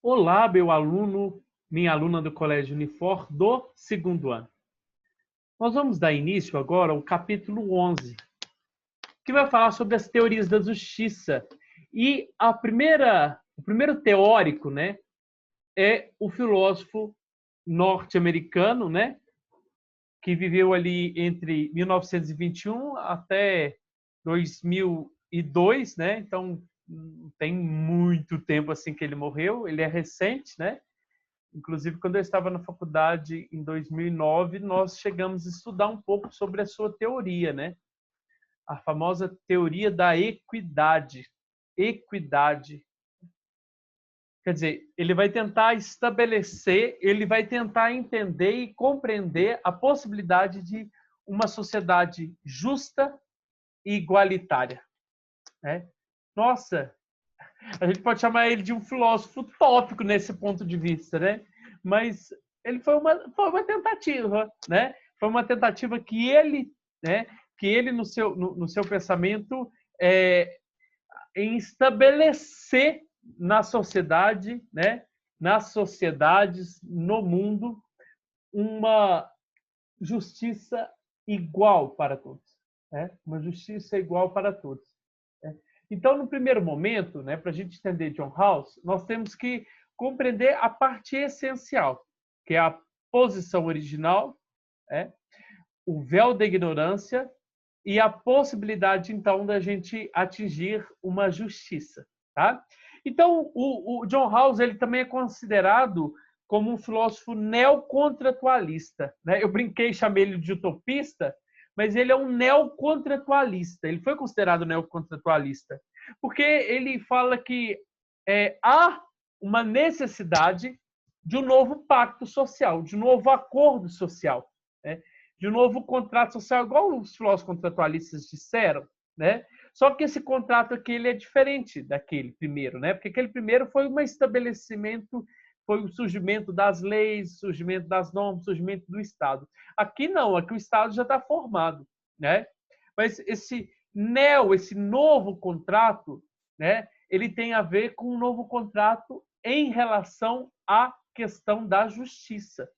Olá, meu aluno, minha aluna do Colégio Unifor do segundo ano. Nós vamos dar início agora ao capítulo 11, que vai falar sobre as teorias da justiça. E o primeiro teórico, né, é o filósofo norte-americano, né, que viveu ali entre 1921 até 2002, né? Então, não tem muito tempo assim que ele morreu, ele é recente, né? Inclusive, quando eu estava na faculdade em 2009, nós chegamos a estudar um pouco sobre a sua teoria, né? A famosa teoria da equidade. Equidade. Quer dizer, ele vai tentar estabelecer, ele vai tentar entender e compreender a possibilidade de uma sociedade justa e igualitária, né? Nossa, a gente pode chamar ele de um filósofo utópico nesse ponto de vista, né? Mas ele foi uma tentativa, né? Foi uma tentativa que ele no seu pensamento, em estabelecer na sociedade, né? Nas sociedades, no mundo, uma justiça igual para todos, né? Uma justiça igual para todos. Né? Então, no primeiro momento, né, para a gente entender John Rawls, nós temos que compreender a parte essencial, que é a posição original, né, o véu da ignorância e a possibilidade, então, da gente atingir uma justiça. Tá? Então, o John Rawls ele também é considerado como um filósofo neocontratualista. Né? Eu brinquei e chamei ele de utopista, mas ele é um neocontratualista. Ele foi considerado neocontratualista, porque ele fala que há uma necessidade de um novo pacto social, de um novo acordo social, né? De um novo contrato social, igual os filósofos contratualistas disseram, né? Só que esse contrato aqui ele é diferente daquele primeiro, né? Porque aquele primeiro foi um estabelecimento, foi o surgimento das leis, surgimento das normas, surgimento do Estado. Aqui não, aqui o Estado já está formado, né? Mas esse novo contrato, né? Ele tem a ver com um novo contrato em relação à questão da justiça,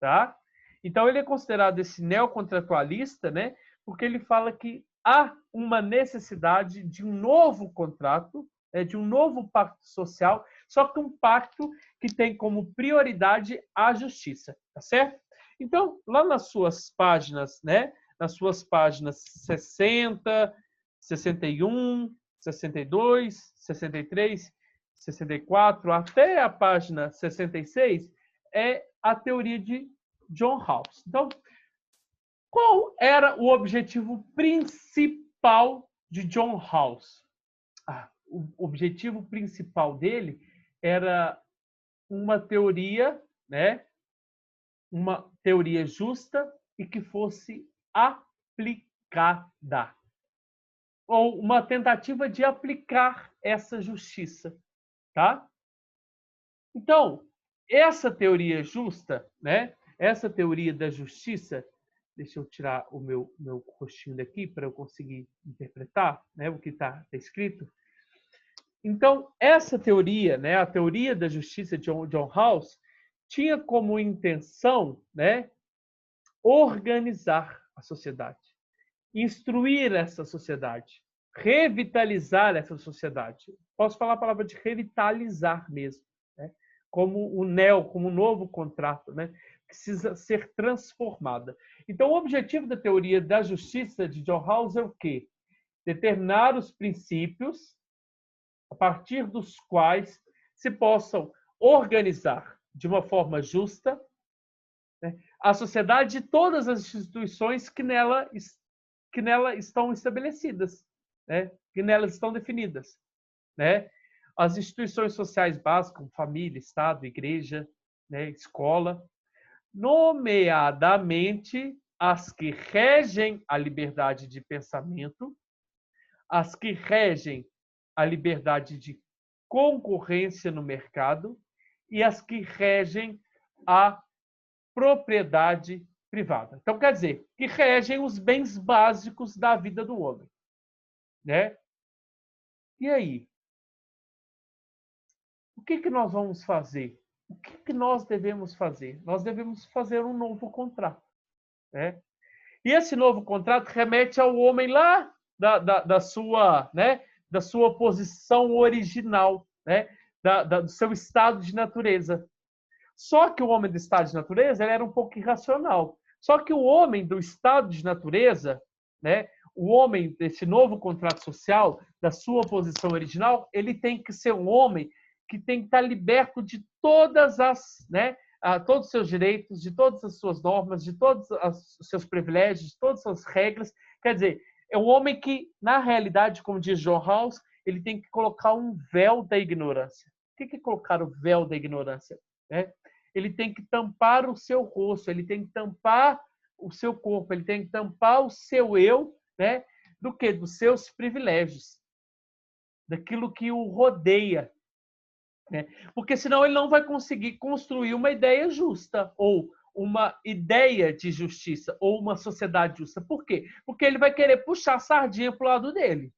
tá? Então ele é considerado esse neocontratualista, né? Porque ele fala que há uma necessidade de um novo contrato, de um novo pacto social, só que um pacto que tem como prioridade a justiça, tá certo? Então, lá nas suas páginas, né? Nas suas páginas 60, 61, 62, 63, 64, até a página 66, é a teoria de John Rawls. Então, qual era o objetivo principal de John Rawls? O objetivo principal dele era uma teoria, né? Uma teoria justa e que fosse aplicada. Ou uma tentativa de aplicar essa justiça, tá? Então, essa teoria justa, né? Essa teoria da justiça, deixa eu tirar o meu rostinho daqui para eu conseguir interpretar, né, o que está escrito. Então, essa teoria, né, a teoria da justiça de John Rawls, tinha como intenção, né, organizar a sociedade, instruir essa sociedade, revitalizar essa sociedade. Posso falar a palavra de revitalizar mesmo, né? Como como um novo contrato, né? Precisa ser transformada. Então, o objetivo da teoria da justiça de John Rawls é o quê? Determinar os princípios a partir dos quais se possam organizar de uma forma justa, né, a sociedade e todas as instituições que nela estão estabelecidas, né, que nelas estão definidas, né? As instituições sociais básicas, como família, Estado, igreja, né, escola, nomeadamente as que regem a liberdade de pensamento, as que regem a liberdade de concorrência no mercado e as que regem a propriedade privada. Então, quer dizer, que regem os bens básicos da vida do homem, né? E aí? o que nós vamos fazer? O que nós devemos fazer? Nós devemos fazer um novo contrato, né? E esse novo contrato remete ao homem lá da sua, né, da sua posição original, né, do seu estado de natureza. Só que o homem do estado de natureza ele era um pouco irracional. Só que o homem do estado de natureza, né, o homem desse novo contrato social, da sua posição original, ele tem que ser um homem que tem que estar liberto de todas as, né, todos os seus direitos, de todas as suas normas, de todos os seus privilégios, de todas as suas regras. Quer dizer, é um homem que, na realidade, como diz John Rawls, ele tem que colocar um véu da ignorância. O que é colocar o véu da ignorância? Ele tem que tampar o seu rosto, ele tem que tampar o seu corpo, ele tem que tampar o seu eu, né? Do quê? Dos seus privilégios, daquilo que o rodeia. Né? Porque senão ele não vai conseguir construir uma ideia justa, ou uma ideia de justiça, ou uma sociedade justa. Por quê? Porque ele vai querer puxar a sardinha para o lado dele.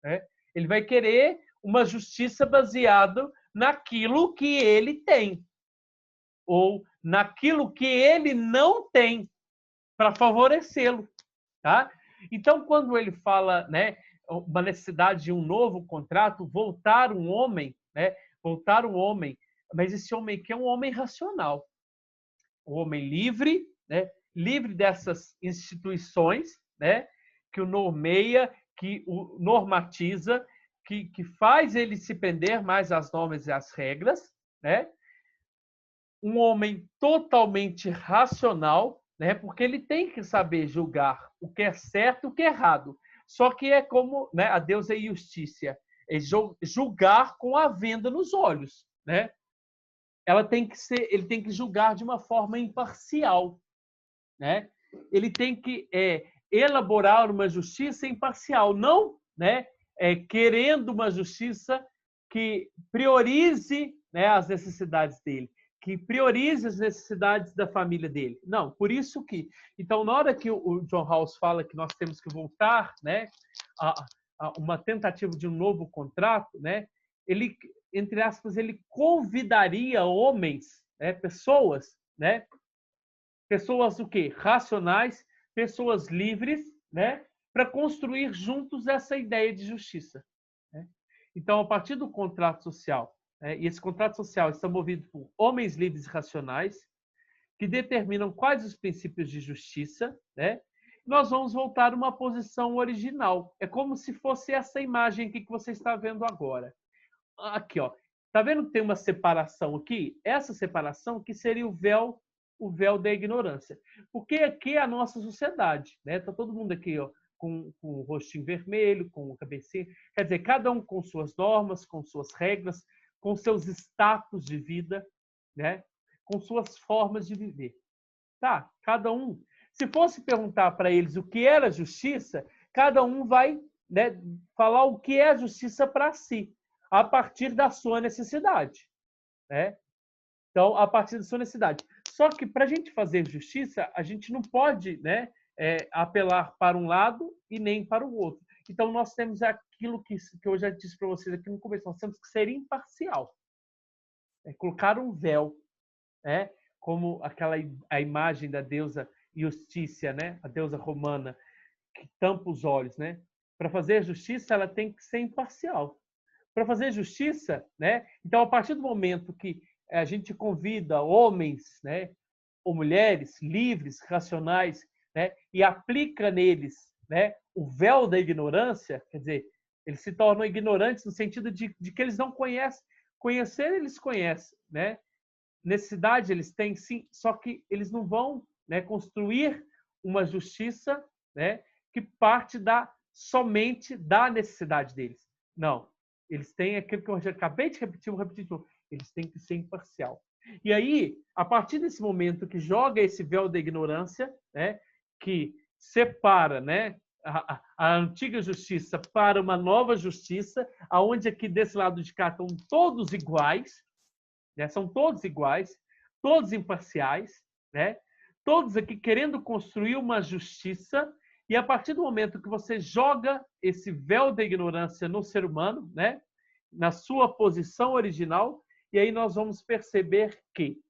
Né? Ele vai querer uma justiça baseada naquilo que ele tem, ou naquilo que ele não tem, para favorecê-lo. Tá? Então, quando ele fala, né, uma necessidade de um novo contrato, voltar um homem, né, voltar um homem, mas esse homem aqui é um homem racional, um homem livre, né, livre dessas instituições, né, que o normeia, que o normatiza, que faz ele se prender mais às normas e às regras, né? Um homem totalmente racional, né? Porque ele tem que saber julgar o que é certo e o que é errado. Só que é como, né, a Deus é justiça, é julgar com a venda nos olhos, né? Ele tem que julgar de uma forma imparcial, né? Ele tem que elaborar uma justiça imparcial, não, né, querendo uma justiça que priorize, né, as necessidades dele, que priorize as necessidades da família dele. Não, por isso que... Então, na hora que o John Rawls fala que nós temos que voltar, né, a uma tentativa de um novo contrato, né, ele, entre aspas, ele convidaria homens, né, pessoas, né, pessoas o quê? Racionais, pessoas livres, né, para construir juntos essa ideia de justiça. Né? Então, a partir do contrato social, e esse contrato social está movido por homens livres e racionais, que determinam quais os princípios de justiça, né? Nós vamos voltar a uma posição original. É como se fosse essa imagem aqui que você está vendo agora. Aqui, ó. Tá vendo que tem uma separação aqui? Essa separação que seria o véu da ignorância. Porque aqui é a nossa sociedade, né? Tá todo mundo aqui, ó, com o rostinho vermelho, com o cabecinho. Quer dizer, cada um com suas normas, com suas regras, com seus status de vida, né? Com suas formas de viver. Tá? Cada um. Se fosse perguntar para eles o que era justiça, cada um vai, né, falar o que é justiça para si, a partir da sua necessidade. Né? Então, a partir da sua necessidade. Só que para a gente fazer justiça, a gente não pode, né, apelar para um lado e nem para o outro. Então, nós temos aquilo que eu já disse para vocês aqui no começo, nós temos que ser imparcial. Colocar um véu, né? Como a imagem da deusa Iustícia, né? A deusa romana, que tampa os olhos. Né? Para fazer justiça, ela tem que ser imparcial. Para fazer justiça, né? Então, a partir do momento que a gente convida homens, né, ou mulheres livres, racionais, né, e aplica neles, né, o véu da ignorância, quer dizer, eles se tornam ignorantes no sentido de que eles não conhecem. Conhecer, eles conhecem, né? Necessidade eles têm, sim, só que eles não vão, né, construir uma justiça, né, que parte somente da necessidade deles. Não. Eles têm aquilo que eu já acabei de repetir, vou repetir de novo. Eles têm que ser imparcial. E aí, a partir desse momento que joga esse véu da ignorância, né, que separa, né, a antiga justiça para uma nova justiça, aonde aqui desse lado de cá estão todos iguais, né, são todos iguais, todos imparciais, né, todos aqui querendo construir uma justiça. E a partir do momento que você joga esse véu da ignorância no ser humano, né, na sua posição original, E aí nós vamos perceber que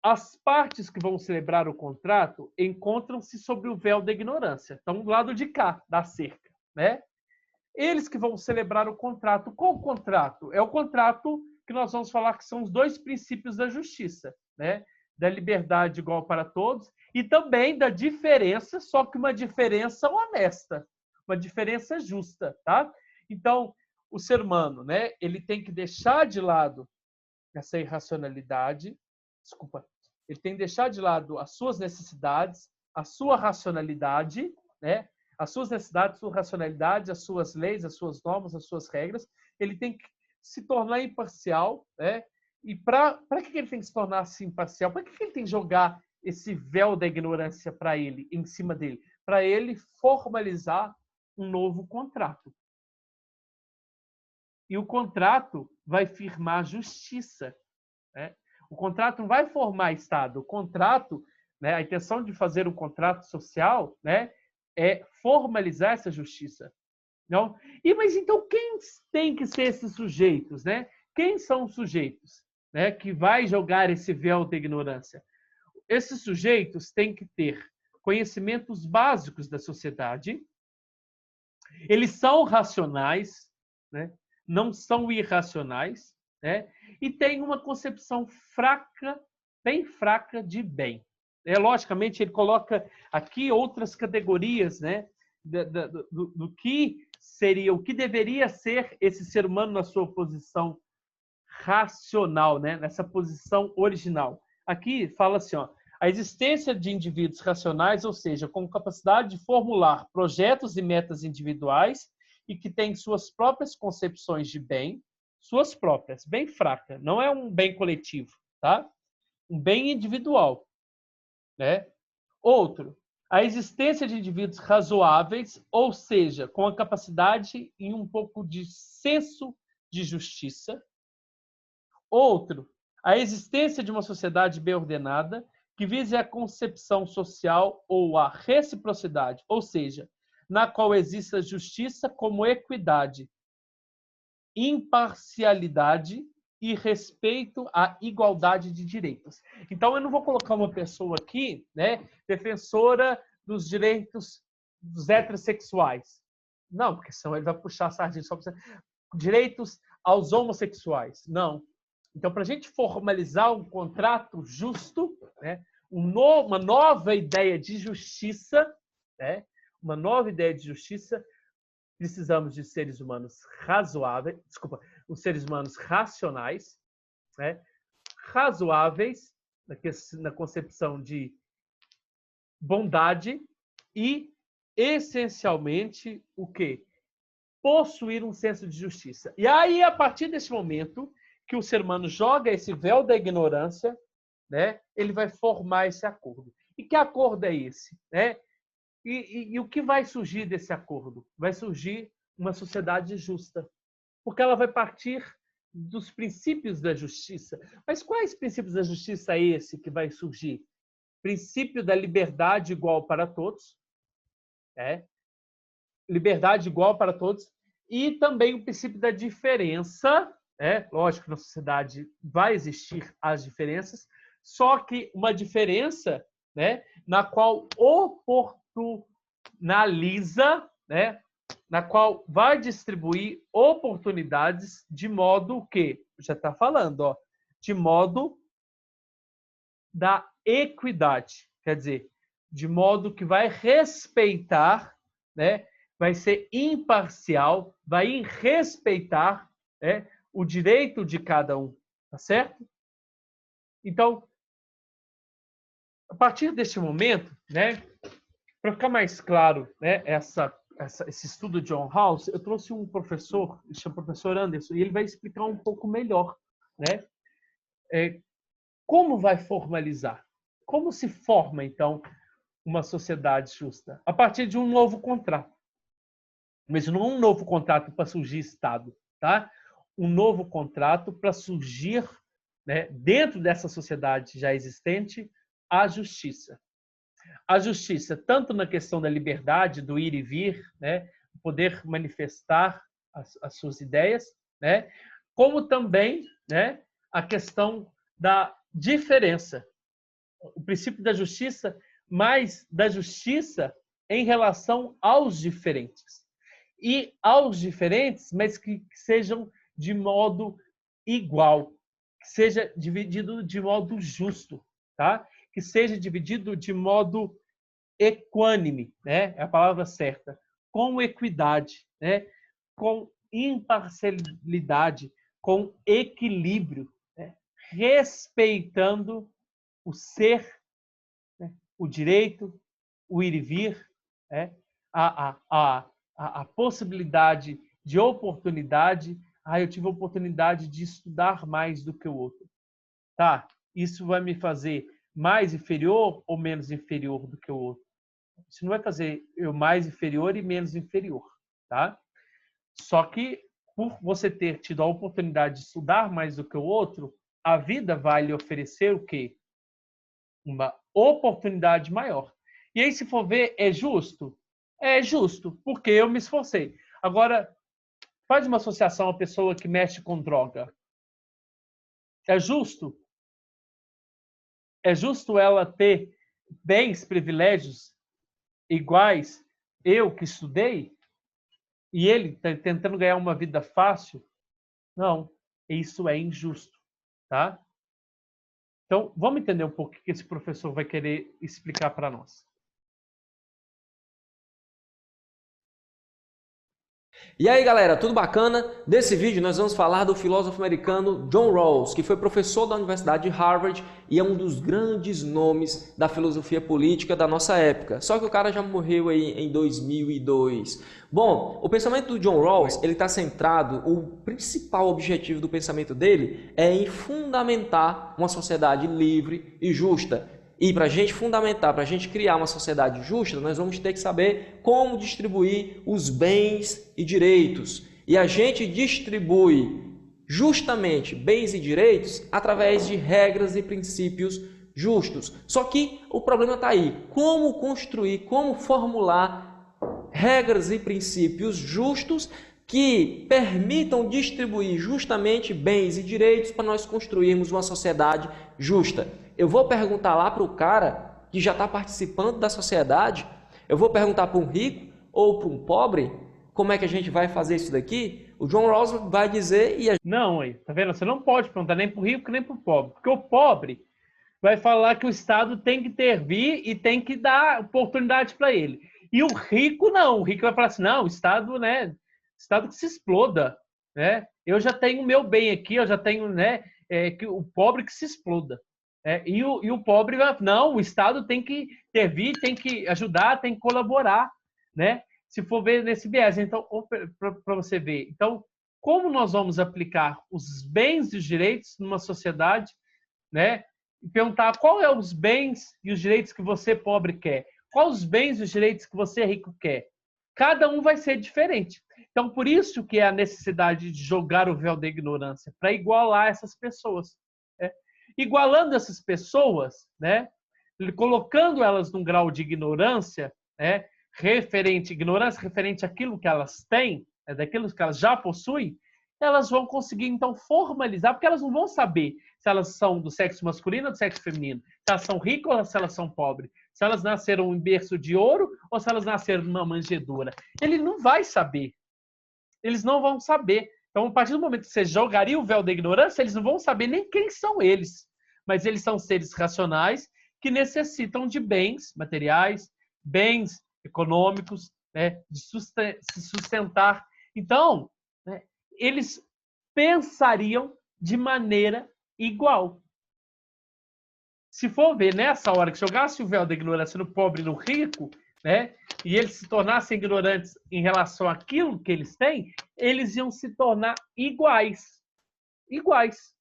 as partes que vão celebrar o contrato encontram-se sob o véu da ignorância. Estão do lado de cá, da cerca, né? Eles que vão celebrar o contrato. Qual o contrato? É o contrato que nós vamos falar que são os dois princípios da justiça, né? Da liberdade igual para todos e também da diferença, só que uma diferença honesta, uma diferença justa, tá? Então, o ser humano, né? Ele tem que deixar de lado essa irracionalidade, desculpa, ele tem que deixar de lado as suas necessidades, a sua racionalidade, né? As suas necessidades, a sua racionalidade, as suas leis, as suas normas, as suas regras. Ele tem que se tornar imparcial, né? E para que ele tem que se tornar assim imparcial? Para que ele tem que jogar esse véu da ignorância para ele, em cima dele? Para ele formalizar um novo contrato. E o contrato vai firmar justiça, né? O contrato não vai formar Estado. O contrato, né, a intenção de fazer um contrato social, né, é formalizar essa justiça. Não? Mas então quem tem que ser esses sujeitos? Né? Quem são os sujeitos, né, que vai jogar esse véu da ignorância? Esses sujeitos têm que ter conhecimentos básicos da sociedade, eles são racionais, né? Não são irracionais, né? E têm uma concepção fraca, bem fraca de bem. Logicamente, ele coloca aqui outras categorias, né? Do que seria, o que deveria ser esse ser humano na sua posição racional, né? Nessa posição original. Aqui fala assim, ó, a existência de indivíduos racionais, ou seja, com capacidade de formular projetos e metas individuais e que têm suas próprias concepções de bem, suas próprias, bem fraca, não é um bem coletivo, tá? Um bem individual, né? Outro, a existência de indivíduos razoáveis, ou seja, com a capacidade e um pouco de senso de justiça. Outro, a existência de uma sociedade bem ordenada que vise a concepção social ou a reciprocidade, ou seja, na qual exista justiça como equidade, imparcialidade e respeito à igualdade de direitos. Então, eu não vou colocar uma pessoa aqui, né, defensora dos direitos dos heterossexuais. Não, porque senão ele vai puxar a sardinha só para direitos aos homossexuais. Não. Então, para a gente formalizar um contrato justo, né, uma nova ideia de justiça, né, uma nova ideia de justiça, precisamos de seres humanos razoáveis, desculpa, os seres humanos racionais, né, razoáveis, na concepção de bondade e, essencialmente, o quê? Possuir um senso de justiça. E aí, a partir desse momento que o ser humano joga esse véu da ignorância, né, ele vai formar esse acordo. E que acordo é esse? Né? E o que vai surgir desse acordo? Vai surgir uma sociedade justa, porque ela vai partir dos princípios da justiça. Mas quais princípios da justiça é esse que vai surgir? Princípio da liberdade igual para todos, né? Liberdade igual para todos, e também o princípio da diferença, né? Lógico que na sociedade vai existir as diferenças, só que uma diferença, né, na qual oportunaliza, né, na qual vai distribuir oportunidades de modo que, já está falando, ó, de modo da equidade, quer dizer, de modo que vai respeitar, né, vai ser imparcial, vai respeitar, né, o direito de cada um, tá certo? Então, a partir deste momento, né, para ficar mais claro, né, esse estudo de John Rawls, eu trouxe um professor, ele chama professor Anderson, e ele vai explicar um pouco melhor, né, como vai formalizar, como se forma, então, uma sociedade justa? A partir de um novo contrato. Mas não um novo contrato para surgir Estado, tá? Um novo contrato para surgir, né, dentro dessa sociedade já existente, a justiça. A justiça, tanto na questão da liberdade, do ir e vir, né, poder manifestar as suas ideias, né, como também, né, a questão da diferença. O princípio da justiça, mas da justiça em relação aos diferentes. E aos diferentes, mas que sejam de modo igual, que seja dividido de modo justo, tá? Que seja dividido de modo equânime, né? É a palavra certa, com equidade, né? Com imparcialidade, com equilíbrio, né? Respeitando o ser, né? O direito, o ir e vir, né? a possibilidade de oportunidade. Ah, eu tive a oportunidade de estudar mais do que o outro. Tá, isso vai me fazer mais inferior ou menos inferior do que o outro? Isso não vai fazer eu mais inferior e menos inferior, tá? Só que por você ter tido a oportunidade de estudar mais do que o outro, a vida vai lhe oferecer o quê? Uma oportunidade maior. E aí, se for ver, é justo? É justo, porque eu me esforcei. Agora, faz uma associação à pessoa que mexe com droga. É justo? É justo ela ter bens, privilégios iguais eu que estudei e ele tá tentando ganhar uma vida fácil? Não, isso é injusto, tá? Então, vamos entender um pouco o que esse professor vai querer explicar para nós. E aí, galera, tudo bacana? Nesse vídeo nós vamos falar do filósofo americano John Rawls, que foi professor da Universidade de Harvard e é um dos grandes nomes da filosofia política da nossa época. Só que o cara já morreu aí em 2002. Bom, o pensamento do John Rawls, ele está centrado, o principal objetivo do pensamento dele é em fundamentar uma sociedade livre e justa. E para a gente fundamentar, para a gente criar uma sociedade justa, nós vamos ter que saber como distribuir os bens e direitos. E a gente distribui justamente bens e direitos através de regras e princípios justos. Só que o problema está aí. Como construir, como formular regras e princípios justos que permitam distribuir justamente bens e direitos para nós construirmos uma sociedade justa. Eu vou perguntar lá para o cara que já está participando da sociedade, eu vou perguntar para um rico ou para um pobre, como é que a gente vai fazer isso daqui? O John Rawls vai dizer e Não, aí, tá vendo? Você não pode perguntar nem para o rico nem para o pobre, porque o pobre vai falar que o Estado tem que intervir e tem que dar oportunidade para ele. E o rico não, o rico vai falar assim, não, o Estado, né, Estado que se exploda, né? Eu já tenho o meu bem aqui, eu já tenho, né, que o pobre que se exploda. E o pobre vai, não, o Estado tem que intervir, tem que ajudar, tem que colaborar, né? Se for ver nesse viés, então, para você ver. Então, como nós vamos aplicar os bens e os direitos numa sociedade, né? E perguntar qual é os bens e os direitos que você pobre quer, quais os bens e os direitos que você rico quer. Cada um vai ser diferente. Então, por isso que é a necessidade de jogar o véu da ignorância, para igualar essas pessoas. Né? Igualando essas pessoas, né? Colocando elas num grau de ignorância, né? Ignorância referente àquilo que elas têm, daquilo que elas já possuem, elas vão conseguir, então, formalizar, porque elas não vão saber se elas são do sexo masculino ou do sexo feminino, se elas são ricas ou se elas são pobres, se elas nasceram em berço de ouro ou se elas nasceram numa manjedoura. Ele não vai saber. Eles não vão saber. Então, a partir do momento que você jogaria o véu da ignorância, eles não vão saber nem quem são eles. Mas eles são seres racionais que necessitam de bens materiais, bens econômicos, né, de se sustentar. Então, né, eles pensariam de maneira igual. Se for ver nessa hora que jogasse o véu da ignorância no pobre e no rico, né, e eles se tornassem ignorantes em relação àquilo que eles têm, eles iam se tornar iguais. Iguais.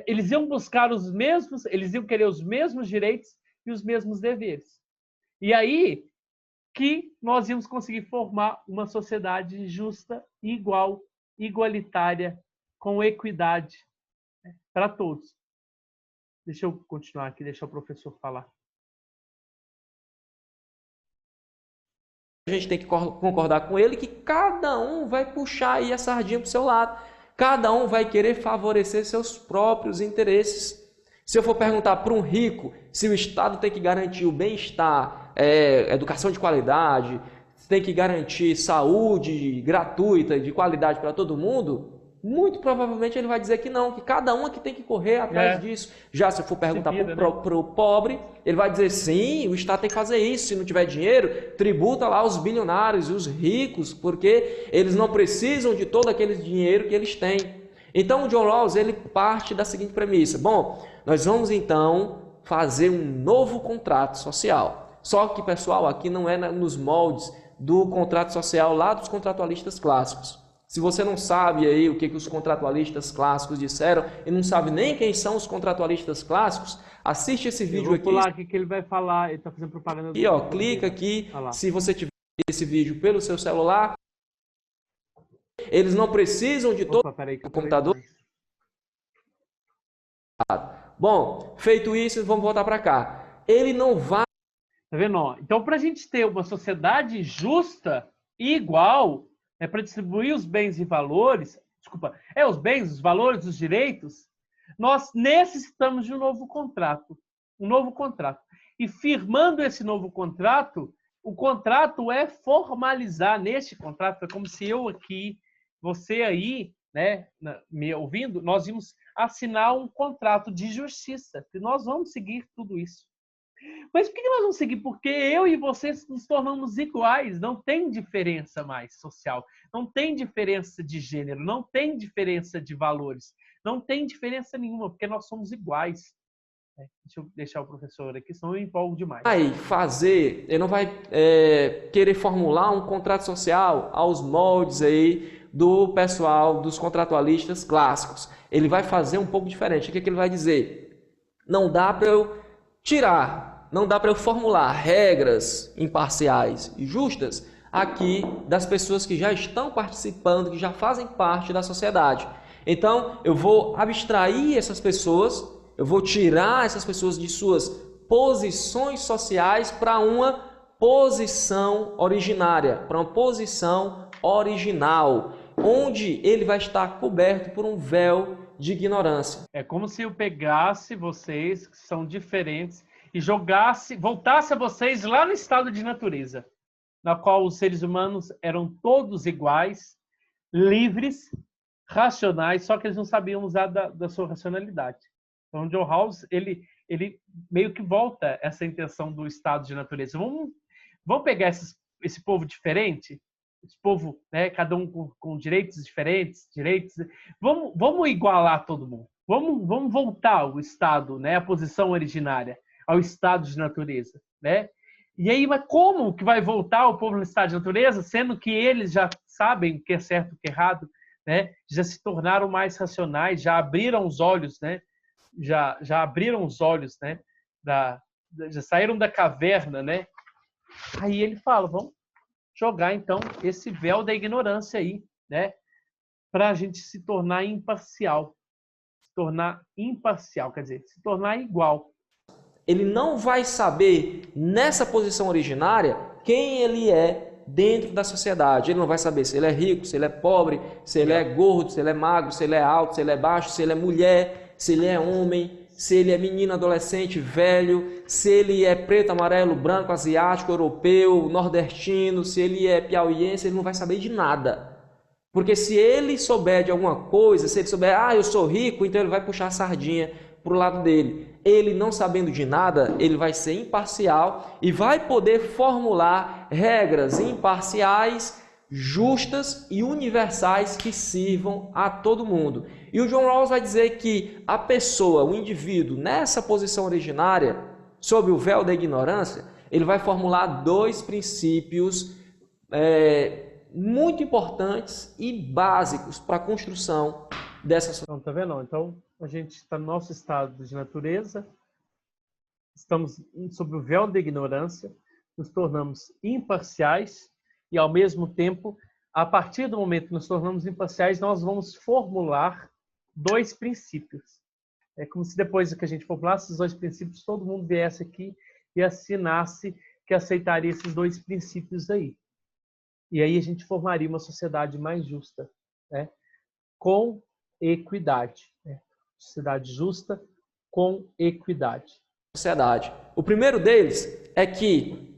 Eles iam buscar os mesmos, eles iam querer os mesmos direitos e os mesmos deveres. E aí que nós íamos conseguir formar uma sociedade justa, igual, igualitária, com equidade, né, para todos. Deixa eu continuar aqui, deixa o professor falar. a gente tem que concordar com ele que cada um vai puxar aí a sardinha para o seu lado. Cada um vai querer favorecer seus próprios interesses. Se eu for perguntar para um rico se o Estado tem que garantir o bem-estar, educação de qualidade, tem que garantir saúde gratuita, de qualidade para todo mundo, muito provavelmente ele vai dizer que não, que cada um aqui tem que correr atrás disso. Já se eu for perguntar para o pobre, ele vai dizer sim, o Estado tem que fazer isso, se não tiver dinheiro, tributa lá os bilionários e os ricos, porque eles não precisam de todo aquele dinheiro que eles têm. Então o John Rawls, ele parte da seguinte premissa: bom, nós vamos então fazer um novo contrato social. Só que, pessoal, aqui não é nos moldes do contrato social lá dos contratualistas clássicos. Se você não sabe aí o que os contratualistas clássicos disseram e não sabe nem quem são os contratualistas clássicos, assiste esse vídeo aqui. Vou pular aqui que ele vai falar, ele está fazendo propaganda. E ó, clica aqui, se você tiver esse vídeo pelo seu celular, eles não precisam de todo o computador. Bom, feito isso, vamos voltar para cá. Ele não vai... Tá vendo? Então, para a gente ter uma sociedade justa e igual, para distribuir os bens e valores, os bens, os valores, os direitos, nós necessitamos de um novo contrato. E firmando esse novo contrato, o contrato é formalizar neste contrato, é como se eu aqui, você aí, né, me ouvindo, nós íamos assinar um contrato de justiça, e nós vamos seguir tudo isso. Mas por que nós vamos seguir? Porque eu e você nos tornamos iguais, não tem diferença mais social, não tem diferença de gênero, não tem diferença de valores, não tem diferença nenhuma, porque nós somos iguais. Deixa eu deixar o professor aqui, senão eu empolgo demais. Ele não vai querer formular um contrato social aos moldes aí do pessoal, dos contratualistas clássicos. Ele vai fazer um pouco diferente. O que ele vai dizer? Não dá para eu tirar, não dá para eu formular regras imparciais e justas aqui das pessoas que já estão participando, que já fazem parte da sociedade. Então, eu vou abstrair essas pessoas, eu vou tirar essas pessoas de suas posições sociais para uma posição originária, para uma posição original, onde ele vai estar coberto por um véu de ignorância. É como se eu pegasse vocês, que são diferentes, e voltasse a vocês lá no estado de natureza, na qual os seres humanos eram todos iguais, livres, racionais, só que eles não sabiam usar da sua racionalidade. Então, John Rawls, ele meio que volta essa intenção do estado de natureza. Vamos pegar esse povo diferente, esse povo, né, cada um com direitos diferentes, vamos igualar todo mundo. Vamos voltar ao estado, né, a posição originária, ao estado de natureza, né? E aí, mas como que vai voltar o povo no estado de natureza, sendo que eles já sabem o que é certo e o que é errado, né? Já se tornaram mais racionais, já abriram os olhos, né? Já abriram os olhos, né? Já saíram da caverna, né? Aí ele fala, vamos jogar então esse véu da ignorância aí, né? Para a gente se tornar imparcial. Quer dizer, se tornar igual. Ele não vai saber, nessa posição originária, quem ele é dentro da sociedade. Ele não vai saber se ele é rico, se ele é pobre, se ele é gordo, se ele é magro, se ele é alto, se ele é baixo, se ele é mulher, se ele é homem, se ele é menino, adolescente, velho, se ele é preto, amarelo, branco, asiático, europeu, nordestino, se ele é piauiense, ele não vai saber de nada. Porque se ele souber de alguma coisa, se ele souber, eu sou rico, então ele vai puxar a sardinha para o lado dele. Ele, não sabendo de nada, ele vai ser imparcial e vai poder formular regras imparciais, justas e universais que sirvam a todo mundo. E o John Rawls vai dizer que a pessoa, o indivíduo, nessa posição originária, sob o véu da ignorância, ele vai formular dois princípios muito importantes e básicos para a construção dessa sociedade. Tá vendo? Então, a gente está no nosso estado de natureza, estamos sob o véu da ignorância, nos tornamos imparciais e, ao mesmo tempo, a partir do momento que nos tornamos imparciais, nós vamos formular dois princípios. É como se depois que a gente formulasse esses dois princípios, todo mundo viesse aqui e assinasse que aceitaria esses dois princípios aí. E aí a gente formaria uma sociedade mais justa, né? Com equidade. Né? Sociedade justa com equidade. Sociedade. O primeiro deles é que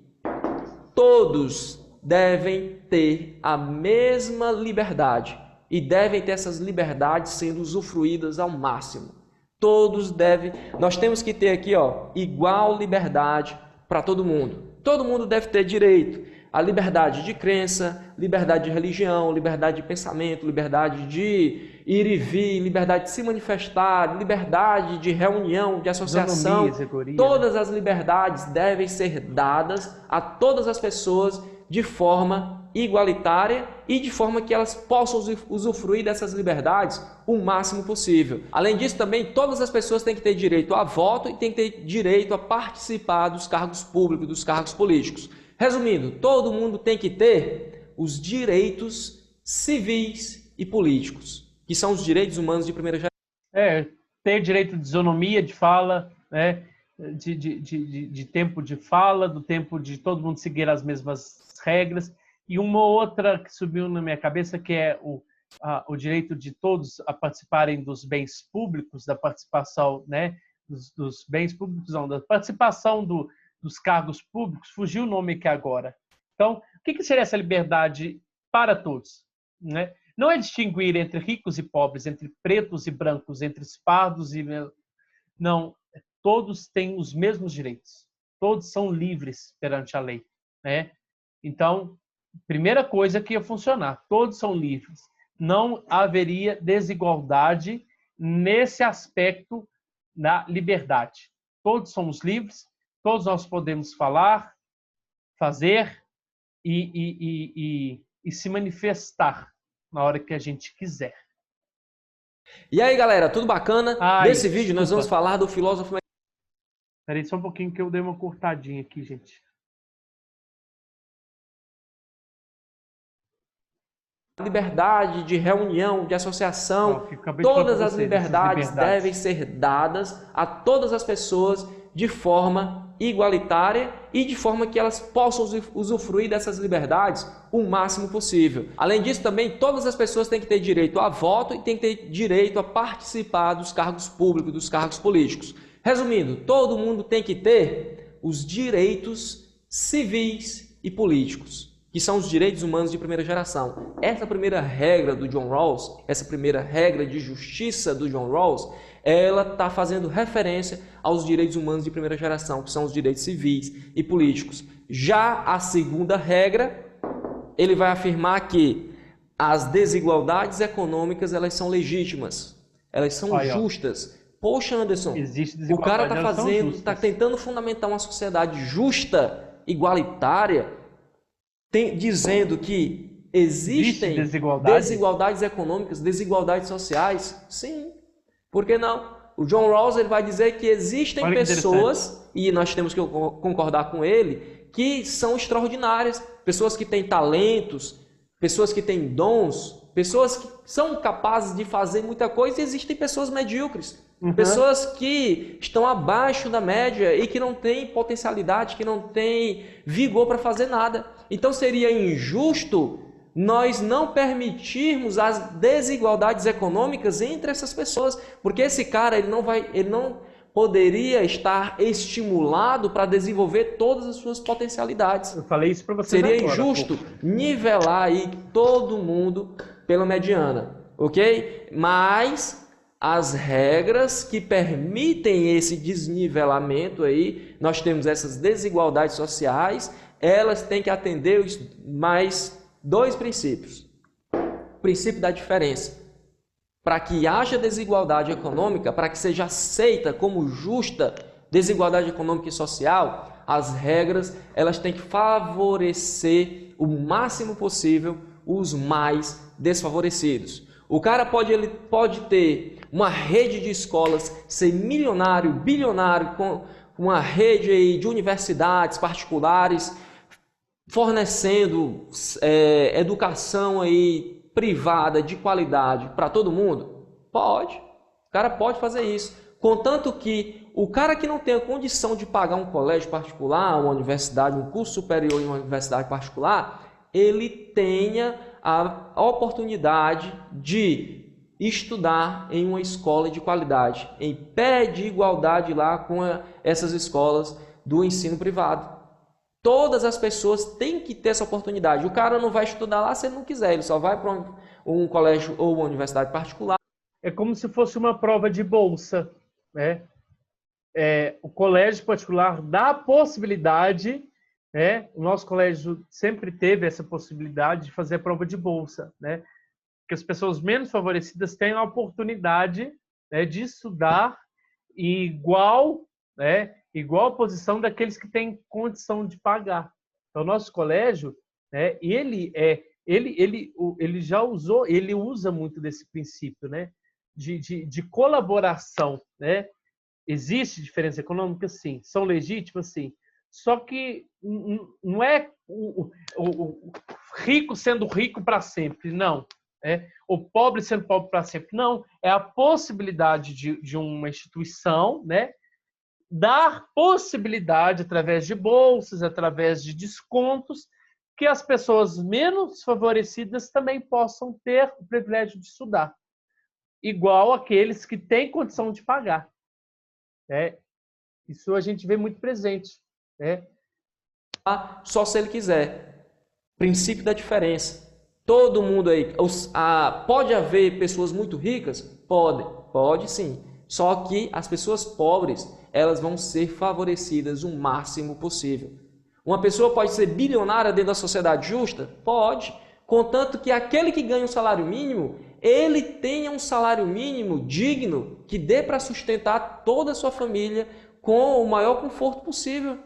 todos devem ter a mesma liberdade e devem ter essas liberdades sendo usufruídas ao máximo. Todos devem, nós temos que ter aqui, igual liberdade para todo mundo. Todo mundo deve ter direito à liberdade de crença, liberdade de religião, liberdade de pensamento, liberdade de ir e vir, liberdade de se manifestar, liberdade de reunião, de associação. Todas as liberdades devem ser dadas a todas as pessoas de forma igualitária e de forma que elas possam usufruir dessas liberdades o máximo possível. Além disso, também todas as pessoas têm que ter direito a voto e têm que ter direito a participar dos cargos públicos, dos cargos políticos. Resumindo, todo mundo tem que ter os direitos civis e políticos, que são os direitos humanos de primeira geração. Ter direito de isonomia, de fala, né? de tempo de fala, do tempo de todo mundo seguir as mesmas regras. E uma outra que subiu na minha cabeça, que é o direito de todos a participarem dos bens públicos, da participação, né? dos bens públicos, não, da participação dos cargos públicos, fugiu o nome aqui agora. Então, o que seria essa liberdade para todos? Né? Não é distinguir entre ricos e pobres, entre pretos e brancos, entre pardos e... Não, todos têm os mesmos direitos. Todos são livres perante a lei. Né? Então, primeira coisa que ia funcionar, todos são livres. Não haveria desigualdade nesse aspecto da liberdade. Todos somos livres, todos nós podemos falar, fazer e se manifestar na hora que a gente quiser. E aí, galera, tudo bacana? Nesse vídeo nós vamos falar do filósofo... Peraí só um pouquinho que eu dei uma cortadinha aqui, gente. Liberdade de reunião, de associação, todas as liberdades devem ser dadas a todas as pessoas de forma igualitária e de forma que elas possam usufruir dessas liberdades o máximo possível. Além disso, também todas as pessoas têm que ter direito a voto e têm que ter direito a participar dos cargos públicos, dos cargos políticos. Resumindo, todo mundo tem que ter os direitos civis e políticos, que são os direitos humanos de primeira geração. Essa primeira regra do John Rawls, essa primeira regra de justiça do John Rawls, ela está fazendo referência aos direitos humanos de primeira geração, que são os direitos civis e políticos. Já a segunda regra, ele vai afirmar que as desigualdades econômicas, elas são legítimas, elas são justas. Poxa, Anderson, o cara está tentando fundamentar uma sociedade justa, igualitária, dizendo que existem desigualdades econômicas, desigualdades sociais. Sim, por que não? O John Rawls ele vai dizer que existem pessoas, e nós temos que concordar com ele, que são extraordinárias, pessoas que têm talentos, pessoas que têm dons, pessoas que são capazes de fazer muita coisa, e existem pessoas medíocres, pessoas que estão abaixo da média e que não têm potencialidade, que não têm vigor para fazer nada. Então seria injusto nós não permitirmos as desigualdades econômicas entre essas pessoas, porque esse cara ele não poderia estar estimulado para desenvolver todas as suas potencialidades. Eu falei isso para você. Seria injusto nivelar aí todo mundo pela mediana, ok? Mas as regras que permitem esse desnivelamento aí, nós temos essas desigualdades sociais, elas têm que atender mais dois princípios. O princípio da diferença. Para que haja desigualdade econômica, para que seja aceita como justa desigualdade econômica e social, as regras elas têm que favorecer o máximo possível os mais desfavorecidos. O cara pode ter uma rede de escolas, ser milionário, bilionário, com uma rede aí de universidades particulares, fornecendo educação aí privada de qualidade para todo mundo? Pode. O cara pode fazer isso. Contanto que o cara que não tem a condição de pagar um colégio particular, uma universidade, um curso superior em uma universidade particular, ele tenha a oportunidade de estudar em uma escola de qualidade, em pé de igualdade lá com essas escolas do ensino privado. Todas as pessoas têm que ter essa oportunidade. O cara não vai estudar lá se ele não quiser, ele só vai para um colégio ou uma universidade particular. É como se fosse uma prova de bolsa, né? O colégio particular dá a possibilidade, né? O nosso colégio sempre teve essa possibilidade de fazer a prova de bolsa, né? Que as pessoas menos favorecidas tenham a oportunidade, né, de estudar igual, né, igual posição daqueles que têm condição de pagar. Então, o nosso colégio, né, ele usa muito desse princípio, né, de colaboração, né? Existe diferença econômica, sim. São legítimas, sim. Só que não é o rico sendo rico para sempre, não. O pobre sendo pobre para sempre, não. É a possibilidade de uma instituição, né, dar possibilidade, através de bolsas, através de descontos, que as pessoas menos favorecidas também possam ter o privilégio de estudar, igual aqueles que têm condição de pagar. Isso a gente vê muito presente. Só se ele quiser. Princípio da diferença. Todo mundo aí... pode haver pessoas muito ricas? Pode sim. Só que as pessoas pobres, elas vão ser favorecidas o máximo possível. Uma pessoa pode ser bilionária dentro da sociedade justa? Pode. Contanto que aquele que ganha um salário mínimo, ele tenha um salário mínimo digno que dê para sustentar toda a sua família com o maior conforto possível.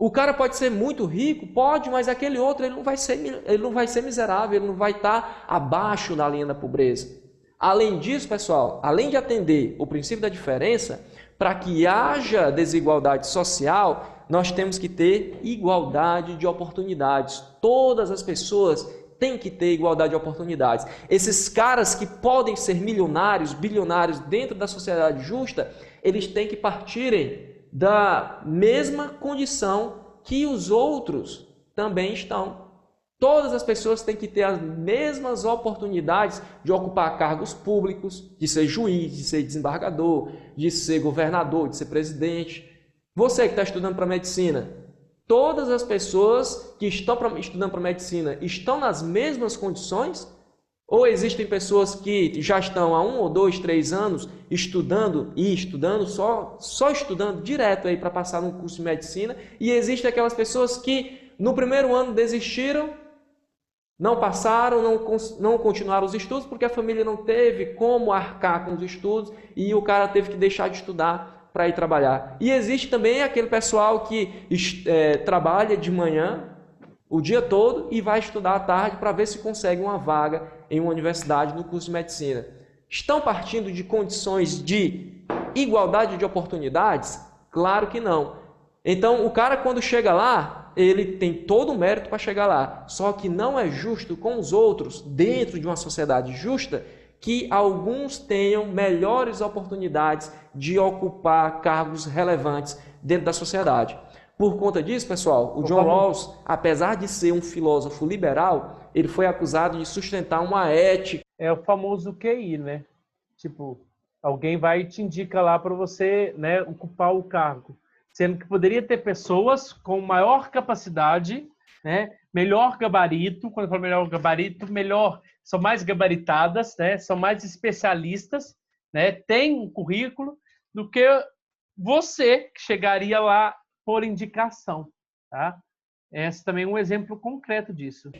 O cara pode ser muito rico? Pode, mas aquele outro ele não vai ser miserável, ele não vai estar abaixo da linha da pobreza. Além disso, pessoal, além de atender o princípio da diferença, para que haja desigualdade social, nós temos que ter igualdade de oportunidades. Todas as pessoas têm que ter igualdade de oportunidades. Esses caras que podem ser milionários, bilionários dentro da sociedade justa, eles têm que partirem da mesma condição que os outros também estão. Todas as pessoas têm que ter as mesmas oportunidades de ocupar cargos públicos, de ser juiz, de ser desembargador, de ser governador, de ser presidente. Você que está estudando para medicina, todas as pessoas que estão estudando para medicina estão nas mesmas condições? Ou existem pessoas que já estão há 1 ou 2, 3 anos estudando só estudando direto aí para passar num curso de medicina, e existem aquelas pessoas que no primeiro ano desistiram, não passaram, não continuaram os estudos porque a família não teve como arcar com os estudos e o cara teve que deixar de estudar para ir trabalhar. E existe também aquele pessoal que trabalha de manhã o dia todo e vai estudar à tarde para ver se consegue uma vaga em uma universidade no curso de medicina. Estão partindo de condições de igualdade de oportunidades? Claro que não. Então, o cara quando chega lá, ele tem todo o mérito para chegar lá. Só que não é justo com os outros, dentro de uma sociedade justa, que alguns tenham melhores oportunidades de ocupar cargos relevantes dentro da sociedade. Por conta disso, pessoal, o John Rawls, apesar de ser um filósofo liberal, ele foi acusado de sustentar uma ética. É o famoso QI, né? Tipo, alguém vai e te indica lá para você, né, ocupar o cargo. Sendo que poderia ter pessoas com maior capacidade, né, melhor gabarito. Quando eu falo melhor gabarito, são mais gabaritadas, né, são mais especialistas, né, têm um currículo, do que você que chegaria lá por indicação, tá? Esse também é um exemplo concreto disso.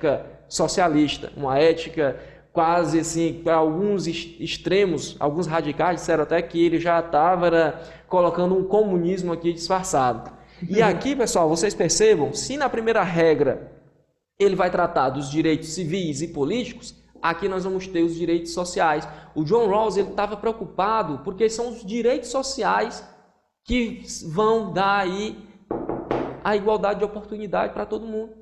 Socialista, uma ética quase assim, para alguns extremos, alguns radicais disseram até que ele já estava colocando um comunismo aqui disfarçado. E aqui, pessoal, vocês percebam, se na primeira regra ele vai tratar dos direitos civis e políticos, aqui nós vamos ter os direitos sociais. O John Rawls estava preocupado porque são os direitos sociais que vão dar aí a igualdade de oportunidade para todo mundo.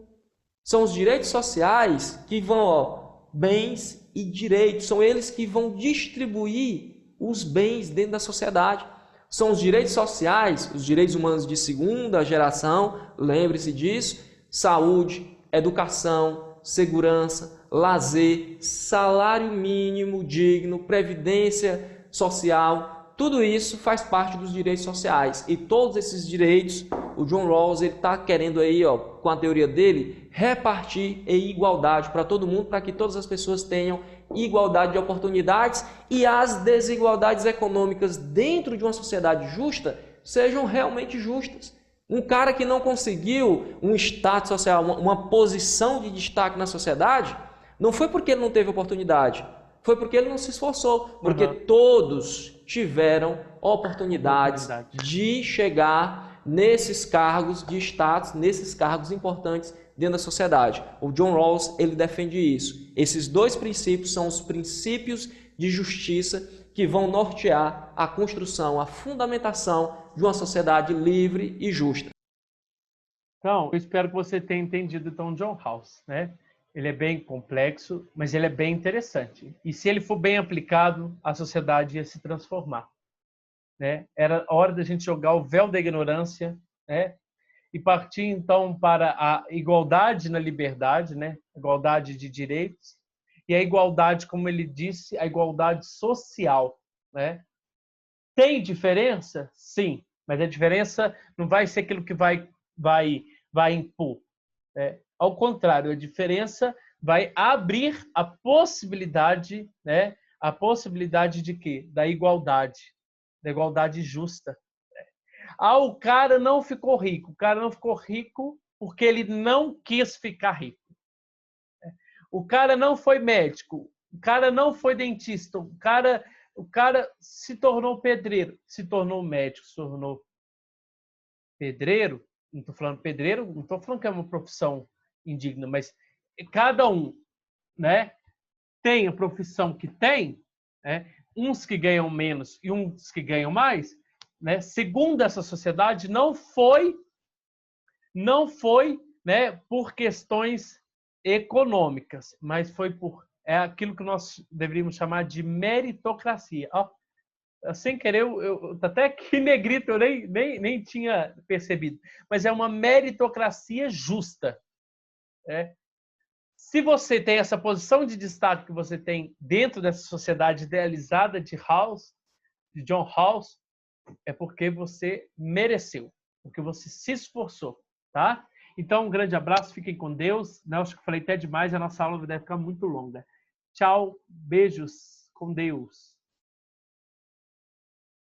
São os direitos sociais que vão, bens e direitos, são eles que vão distribuir os bens dentro da sociedade. São os direitos sociais, os direitos humanos de segunda geração, lembre-se disso, saúde, educação, segurança, lazer, salário mínimo digno, previdência social, tudo isso faz parte dos direitos sociais. E todos esses direitos, o John Rawls está querendo aí, com a teoria dele, repartir em igualdade para todo mundo, para que todas as pessoas tenham igualdade de oportunidades e as desigualdades econômicas dentro de uma sociedade justa sejam realmente justas. Um cara que não conseguiu um status social, uma posição de destaque na sociedade, não foi porque ele não teve oportunidade, foi porque ele não se esforçou, porque todos tiveram oportunidades de chegar nesses cargos de status, nesses cargos importantes dentro da sociedade. O John Rawls, ele defende isso. Esses dois princípios são os princípios de justiça que vão nortear a construção, a fundamentação de uma sociedade livre e justa. Então, eu espero que você tenha entendido então John Rawls, né? Ele é bem complexo, mas ele é bem interessante. E se ele for bem aplicado, a sociedade ia se transformar, né? Era hora da gente jogar o véu da ignorância, né? E partir então para a igualdade na liberdade, né? Igualdade de direitos e a igualdade, como ele disse, a igualdade social, né? Tem diferença? Sim, mas a diferença não vai ser aquilo que vai impor. Né? Ao contrário, a diferença vai abrir a possibilidade, né? A possibilidade de quê? Da igualdade justa. Ah, o cara não ficou rico. O cara não ficou rico porque ele não quis ficar rico. O cara não foi médico. O cara não foi dentista. O cara se tornou pedreiro. Se tornou médico, se tornou pedreiro. Não estou falando pedreiro, não estou falando que é uma profissão indigna, mas cada um, né, tem a profissão que tem, né, uns que ganham menos e uns que ganham mais, né, segundo essa sociedade, não foi, né, por questões econômicas, mas foi por aquilo que nós deveríamos chamar de meritocracia. Ó, sem querer, eu até que negrito, eu nem tinha percebido, mas é uma meritocracia justa. Né? Se você tem essa posição de destaque que você tem dentro dessa sociedade idealizada de John Rawls, é porque você mereceu, porque você se esforçou, tá? Então, um grande abraço, fiquem com Deus. Não, acho que falei até demais, a nossa aula deve ficar muito longa. Tchau, beijos, com Deus.